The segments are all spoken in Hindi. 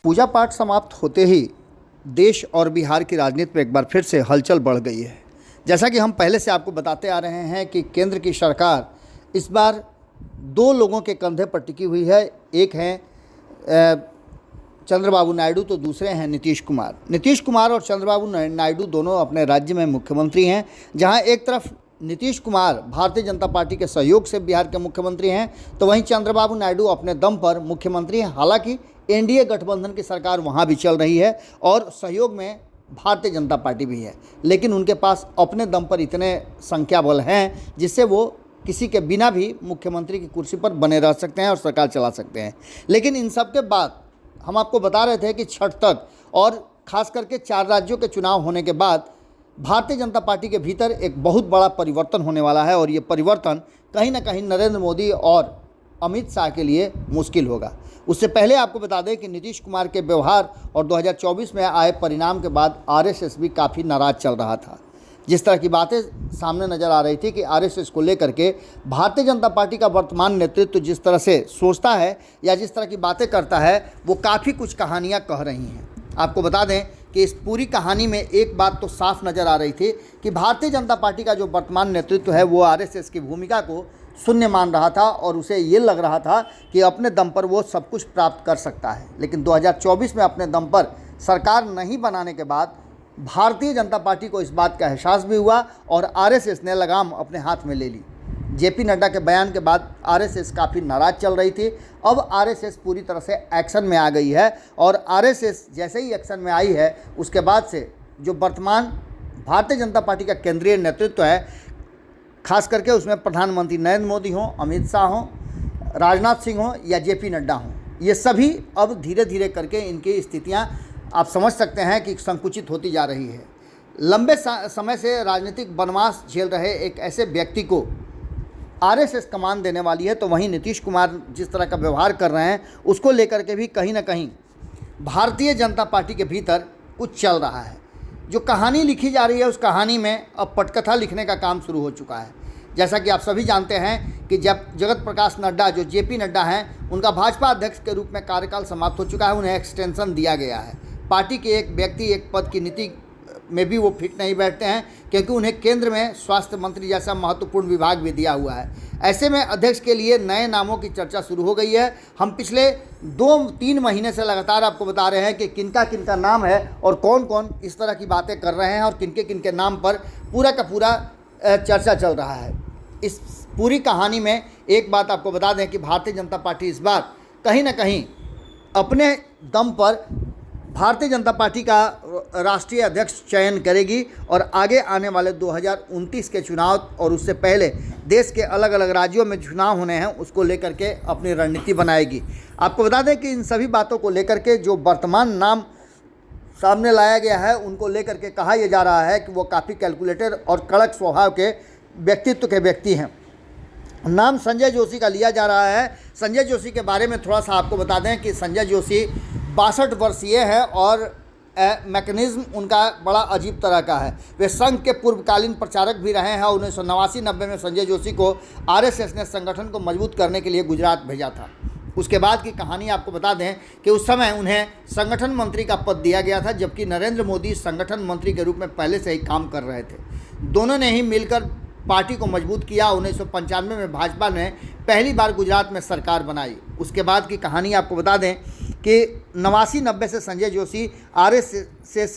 पूजा पाठ समाप्त होते ही देश और बिहार की राजनीति में एक बार फिर से हलचल बढ़ गई है। जैसा कि हम पहले से आपको बताते आ रहे हैं कि केंद्र की सरकार इस बार दो लोगों के कंधे पर टिकी हुई है। एक हैं चंद्रबाबू नायडू तो दूसरे हैं नीतीश कुमार। नीतीश कुमार और चंद्रबाबू नायडू दोनों अपने राज्य में मुख्यमंत्री हैं। जहां एक तरफ नीतीश कुमार भारतीय जनता पार्टी के सहयोग से बिहार के मुख्यमंत्री हैं, तो वहीं चंद्रबाबू नायडू अपने दम पर मुख्यमंत्री हैं। हालांकि एनडीए गठबंधन की सरकार वहां भी चल रही है और सहयोग में भारतीय जनता पार्टी भी है, लेकिन उनके पास अपने दम पर इतने संख्या बल हैं जिससे वो किसी के बिना भी मुख्यमंत्री की कुर्सी पर बने रह सकते हैं और सरकार चला सकते हैं। लेकिन इन सब के बाद हम आपको बता रहे थे कि छठ तक और ख़ास करके 4 राज्यों के चुनाव होने के बाद भारतीय जनता पार्टी के भीतर एक बहुत बड़ा परिवर्तन होने वाला है और ये परिवर्तन कहीं ना कहीं नरेंद्र मोदी और अमित शाह के लिए मुश्किल होगा। उससे पहले आपको बता दें कि नीतीश कुमार के व्यवहार और 2024 में आए परिणाम के बाद आरएसएस भी काफ़ी नाराज़ चल रहा था। जिस तरह की बातें सामने नज़र आ रही थी कि आरएसएस को लेकर के भारतीय जनता पार्टी का वर्तमान नेतृत्व जिस तरह से सोचता है या जिस तरह की बातें करता है वो काफ़ी कुछ कहानियाँ कह रही हैं। आपको बता दें कि इस पूरी कहानी में एक बात तो साफ नज़र आ रही थी कि भारतीय जनता पार्टी का जो वर्तमान नेतृत्व है वो आरएसएस की भूमिका को शून्य मान रहा था और उसे ये लग रहा था कि अपने दम पर वो सब कुछ प्राप्त कर सकता है। लेकिन 2024 में अपने दम पर सरकार नहीं बनाने के बाद भारतीय जनता पार्टी को इस बात का एहसास भी हुआ और आरएसएस ने लगाम अपने हाथ में ले ली। जेपी नड्डा के बयान के बाद आरएसएस काफ़ी नाराज़ चल रही थी। अब आरएसएस पूरी तरह से एक्शन में आ गई है और आरएसएस जैसे ही एक्शन में आई है उसके बाद से जो वर्तमान भारतीय जनता पार्टी का केंद्रीय नेतृत्व है, खास करके उसमें प्रधानमंत्री नरेंद्र मोदी हों, अमित शाह हों, राजनाथ सिंह हों या जेपी नड्डा हों, ये सभी अब धीरे धीरे करके इनकी स्थितियां आप समझ सकते हैं कि संकुचित होती जा रही है। लंबे समय से राजनीतिक वनवास झेल रहे एक ऐसे व्यक्ति को आरएसएस कमान देने वाली है, तो वहीं नीतीश कुमार जिस तरह का व्यवहार कर रहे हैं उसको लेकर के भी कहीं ना कहीं भारतीय जनता पार्टी के भीतर कुछ चल रहा है। जो कहानी लिखी जा रही है उस कहानी में अब पटकथा लिखने का काम शुरू हो चुका है। जैसा कि आप सभी जानते हैं कि जब जगत प्रकाश नड्डा जो जेपी नड्डा हैं उनका भाजपा अध्यक्ष के रूप में कार्यकाल समाप्त हो चुका है, उन्हें एक्सटेंशन दिया गया है। पार्टी के एक व्यक्ति एक पद की नीति में भी वो फिट नहीं बैठते हैं क्योंकि उन्हें केंद्र में स्वास्थ्य मंत्री जैसा महत्वपूर्ण विभाग भी दिया हुआ है। ऐसे में अध्यक्ष के लिए नए नामों की चर्चा शुरू हो गई है। हम पिछले 2-3 महीने से लगातार आपको बता रहे हैं कि किनका किनका नाम है और कौन कौन इस तरह की बातें कर रहे हैं और किनके किनके नाम पर पूरा का पूरा चर्चा चल रहा है। इस पूरी कहानी में एक बात आपको बता दें कि भारतीय जनता पार्टी इस बार कहीं ना कहीं अपने दम पर भारतीय जनता पार्टी का राष्ट्रीय अध्यक्ष चयन करेगी और आगे आने वाले 2029 के चुनाव और उससे पहले देश के अलग अलग राज्यों में चुनाव होने हैं उसको लेकर के अपनी रणनीति बनाएगी। आपको बता दें कि इन सभी बातों को लेकर के जो वर्तमान नाम सामने लाया गया है उनको लेकर के कहा यह जा रहा है कि वो काफ़ी कैलकुलेटेड और कड़क स्वभाव के व्यक्तित्व के व्यक्ति हैं। नाम संजय जोशी का लिया जा रहा है। संजय जोशी के बारे में थोड़ा सा आपको बता दें कि संजय जोशी 62 वर्षीय है और मैकेनिज्म उनका बड़ा अजीब तरह का है। वे संघ के पूर्वकालीन प्रचारक भी रहे हैं। 1989-90 में संजय जोशी को आरएसएस ने संगठन को मजबूत करने के लिए गुजरात भेजा था। उसके बाद की कहानी आपको बता दें कि उस समय उन्हें संगठन मंत्री का पद दिया गया था, जबकि नरेंद्र मोदी संगठन मंत्री के रूप में पहले से ही काम कर रहे थे। दोनों ने ही मिलकर पार्टी को मजबूत किया। 1995 में भाजपा ने पहली बार गुजरात में सरकार बनाई। उसके बाद की कहानी आपको बता दें कि 89-90 से संजय जोशी आरएसएस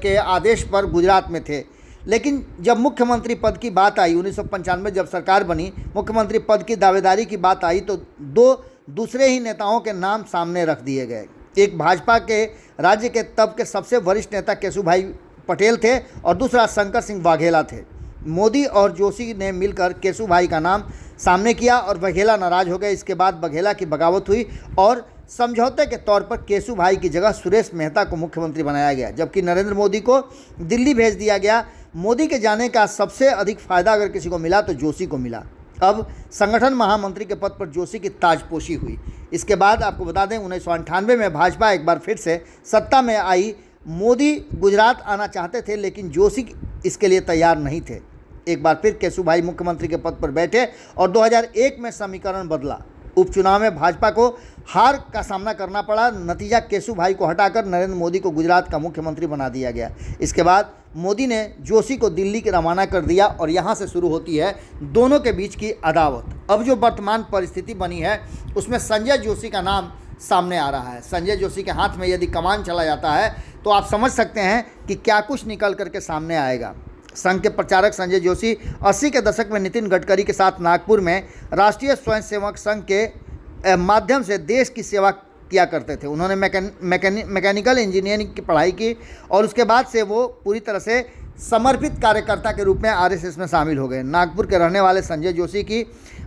के आदेश पर गुजरात में थे, लेकिन जब मुख्यमंत्री पद की बात आई 1995 जब सरकार बनी, मुख्यमंत्री पद की दावेदारी की बात आई तो 2 दूसरे ही नेताओं के नाम सामने रख दिए गए। एक भाजपा के राज्य के तब के सबसे वरिष्ठ नेता केशुभाई पटेल थे और दूसरा शंकर सिंह वाघेला थे। मोदी और जोशी ने मिलकर केशुभाई का नाम सामने किया और बघेला नाराज हो गए। इसके बाद बघेला की बगावत हुई और समझौते के तौर पर केशुभाई की जगह सुरेश मेहता को मुख्यमंत्री बनाया गया, जबकि नरेंद्र मोदी को दिल्ली भेज दिया गया। मोदी के जाने का सबसे अधिक फायदा अगर किसी को मिला तो जोशी को मिला। अब संगठन महामंत्री के पद पर जोशी की ताजपोशी हुई। इसके बाद आपको बता दें 1998 में भाजपा एक बार फिर से सत्ता में आई। मोदी गुजरात आना चाहते थे लेकिन जोशी इसके लिए तैयार नहीं थे। एक बार फिर केशुभाई मुख्यमंत्री के पद पर बैठे और 2001 में समीकरण बदला। उपचुनाव में भाजपा को हार का सामना करना पड़ा। नतीजा केशुभाई को हटाकर नरेंद्र मोदी को गुजरात का मुख्यमंत्री बना दिया गया। इसके बाद मोदी ने जोशी को दिल्ली के रवाना कर दिया और यहाँ से शुरू होती है दोनों के बीच की अदावत। अब जो वर्तमान परिस्थिति बनी है उसमें संजय जोशी का नाम सामने आ रहा है। संजय जोशी के हाथ में यदि कमान चला जाता है तो आप समझ सकते हैं कि क्या कुछ निकल करके सामने आएगा। संघ के प्रचारक संजय जोशी 80 के दशक में नितिन गडकरी के साथ नागपुर में राष्ट्रीय स्वयंसेवक संघ के माध्यम से देश की सेवा किया करते थे। उन्होंने मैकेनिकल इंजीनियरिंग की पढ़ाई की और उसके बाद से वो पूरी तरह से समर्पित कार्यकर्ता के रूप में आरएसएस में शामिल हो गए। नागपुर के रहने वाले संजय जोशी की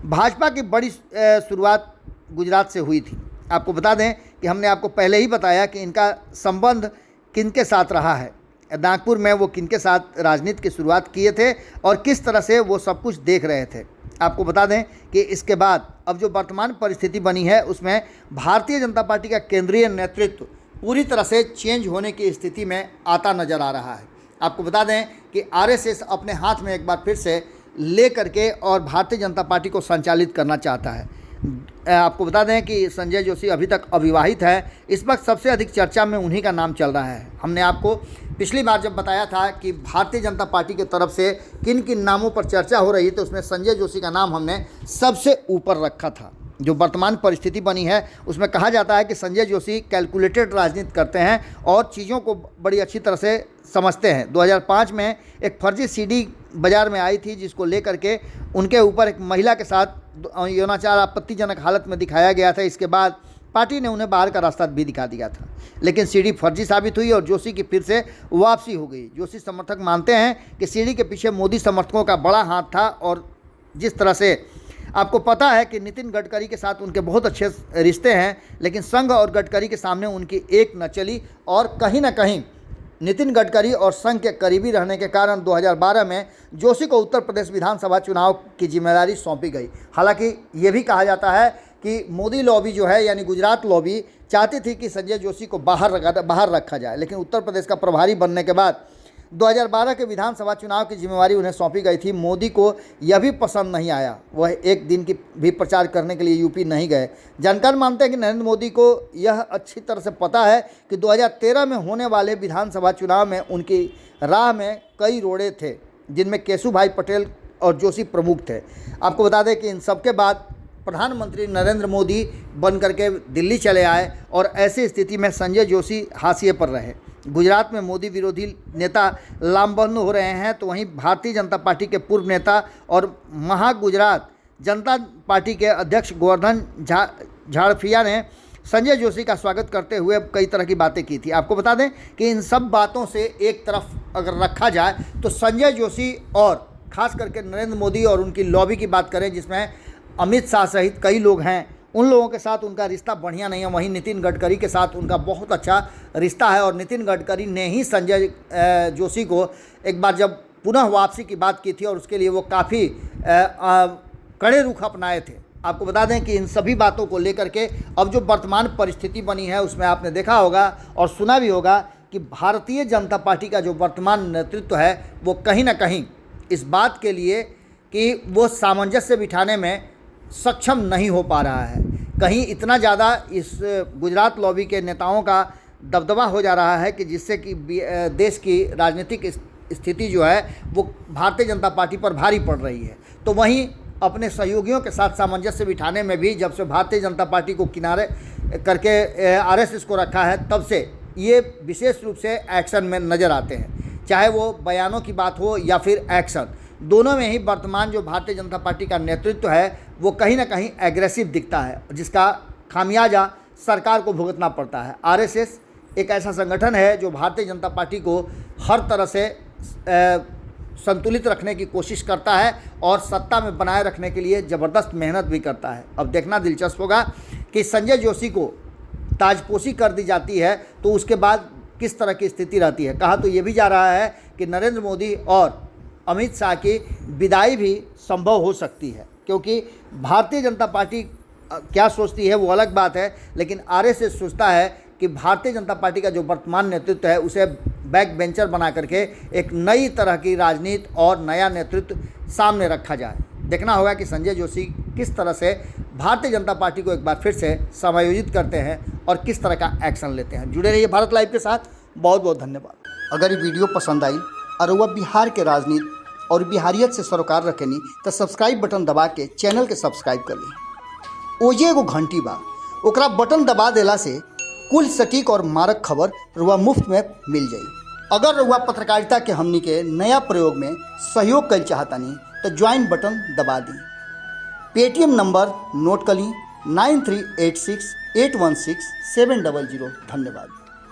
भाजपा की बड़ी शुरुआत गुजरात से हुई थी। आपको बता दें कि हमने आपको पहले ही बताया कि इनका संबंध किनके साथ रहा है, नागपुर में वो किनके साथ राजनीति की शुरुआत किए थे और किस तरह से वो सब कुछ देख रहे थे। आपको बता दें कि इसके बाद अब जो वर्तमान परिस्थिति बनी है उसमें भारतीय जनता पार्टी का केंद्रीय नेतृत्व पूरी तरह से चेंज होने की स्थिति में आता नज़र आ रहा है। आपको बता दें कि आरएसएस अपने हाथ में एक बार फिर से ले करके और भारतीय जनता पार्टी को संचालित करना चाहता है। आपको बता दें कि संजय जोशी अभी तक अविवाहित है। इस वक्त सबसे अधिक चर्चा में उन्हीं का नाम चल रहा है। हमने आपको पिछली बार जब बताया था कि भारतीय जनता पार्टी की तरफ से किन किन नामों पर चर्चा हो रही है तो उसमें संजय जोशी का नाम हमने सबसे ऊपर रखा था। जो वर्तमान परिस्थिति बनी है उसमें कहा जाता है कि संजय जोशी कैलकुलेटेड राजनीति करते हैं और चीज़ों को बड़ी अच्छी तरह से समझते हैं। 2005 में एक फर्जी सीडी बाज़ार में आई थी जिसको लेकर के उनके ऊपर एक महिला के साथ यौनाचार आपत्तिजनक हालत में दिखाया गया था। इसके बाद पार्टी ने उन्हें बाहर का रास्ता भी दिखा दिया था, लेकिन सीडी फर्जी साबित हुई और जोशी की फिर से वापसी हो गई। जोशी समर्थक मानते हैं कि सीडी के पीछे मोदी समर्थकों का बड़ा हाथ था और जिस तरह से आपको पता है कि नितिन गडकरी के साथ उनके बहुत अच्छे रिश्ते हैं, लेकिन संघ और गडकरी के सामने उनकी एक न चली और कहीं ना कहीं नितिन गडकरी और संघ के करीबी रहने के कारण 2012 में जोशी को उत्तर प्रदेश विधानसभा चुनाव की जिम्मेदारी सौंपी गई। हालांकि ये भी कहा जाता है कि मोदी लॉबी जो है यानी गुजरात लॉबी चाहती थी कि संजय जोशी को बाहर रखा जाए, लेकिन उत्तर प्रदेश का प्रभारी बनने के बाद 2012 के विधानसभा चुनाव की जिम्मेवारी उन्हें सौंपी गई थी। मोदी को यह भी पसंद नहीं आया, वह एक दिन की भी प्रचार करने के लिए यूपी नहीं गए। जानकार मानते हैं कि नरेंद्र मोदी को यह अच्छी तरह से पता है कि 2013 में होने वाले विधानसभा चुनाव में उनकी राह में कई रोड़े थे, जिनमें केशुभाई पटेल और जोशी प्रमुख थे। आपको बता दें कि इन सबके बाद प्रधानमंत्री नरेंद्र मोदी बन करके दिल्ली चले आए और ऐसी स्थिति में संजय जोशी हाशिए पर रहे। गुजरात में मोदी विरोधी नेता लामबंद हो रहे हैं, तो वहीं भारतीय जनता पार्टी के पूर्व नेता और महागुजरात जनता पार्टी के अध्यक्ष गोवर्धन झाड़फिया ने संजय जोशी का स्वागत करते हुए कई तरह की बातें की थी। आपको बता दें कि इन सब बातों से एक तरफ अगर रखा जाए तो संजय जोशी और खास करके नरेंद्र मोदी और उनकी लॉबी की बात करें जिसमें अमित शाह सहित कई लोग हैं, उन लोगों के साथ उनका रिश्ता बढ़िया नहीं है। वहीं नितिन गडकरी के साथ उनका बहुत अच्छा रिश्ता है और नितिन गडकरी ने ही संजय जोशी को एक बार जब पुनः वापसी की बात की थी और उसके लिए वो काफ़ी कड़े रुख अपनाए थे। आपको बता दें कि इन सभी बातों को लेकर के अब जो वर्तमान परिस्थिति बनी है उसमें आपने देखा होगा और सुना भी होगा कि भारतीय जनता पार्टी का जो वर्तमान नेतृत्व है वो कहीं ना कहीं इस बात के लिए कि वो सामंजस्य बिठाने में सक्षम नहीं हो पा रहा है। कहीं इतना ज़्यादा इस गुजरात लॉबी के नेताओं का दबदबा हो जा रहा है कि जिससे कि देश की राजनीतिक स्थिति जो है वो भारतीय जनता पार्टी पर भारी पड़ रही है। तो वहीं अपने सहयोगियों के साथ सामंजस्य बिठाने में भी जब से भारतीय जनता पार्टी को किनारे करके आरएसएस को रखा है तब से ये विशेष रूप से एक्शन में नज़र आते हैं, चाहे वो बयानों की बात हो या फिर एक्शन। दोनों में ही वर्तमान जो भारतीय जनता पार्टी का नेतृत्व है वो कहीं ना कहीं एग्रेसिव दिखता है, जिसका खामियाजा सरकार को भुगतना पड़ता है। आरएसएस एक ऐसा संगठन है जो भारतीय जनता पार्टी को हर तरह से संतुलित रखने की कोशिश करता है और सत्ता में बनाए रखने के लिए ज़बरदस्त मेहनत भी करता है। अब देखना दिलचस्प होगा कि संजय जोशी को ताजपोशी कर दी जाती है तो उसके बाद किस तरह की स्थिति रहती है। कहा तो ये भी जा रहा है कि नरेंद्र मोदी और अमित शाह की विदाई भी संभव हो सकती है, क्योंकि भारतीय जनता पार्टी क्या सोचती है वो अलग बात है, लेकिन आरएसएस सोचता है कि भारतीय जनता पार्टी का जो वर्तमान नेतृत्व है उसे बैक बेंचर बना करके एक नई तरह की राजनीति और नया नेतृत्व सामने रखा जाए। देखना होगा कि संजय जोशी किस तरह से भारतीय जनता पार्टी को एक बार फिर से समायोजित करते हैं और किस तरह का एक्शन लेते हैं। जुड़े रहिए भारत लाइव के साथ। बहुत बहुत धन्यवाद। अगर ये वीडियो पसंद आई और वह बिहार के राजनीति और बिहारियत से सरोकार रखेनी तो सब्सक्राइब बटन दबा के चैनल के सब्सक्राइब कर ली। ओजे एगो घंटी बा, ओकरा बटन दबा देला से कुल सटीक और मारक खबर रुआ मुफ्त में मिल जाई। अगर रुआ पत्रकारिता के हमनी के नया प्रयोग में सहयोग कर चाहतानी तो ज्वाइन बटन दबा दी। पेटीएम नंबर नोट कर ली 9386816700। धन्यवाद।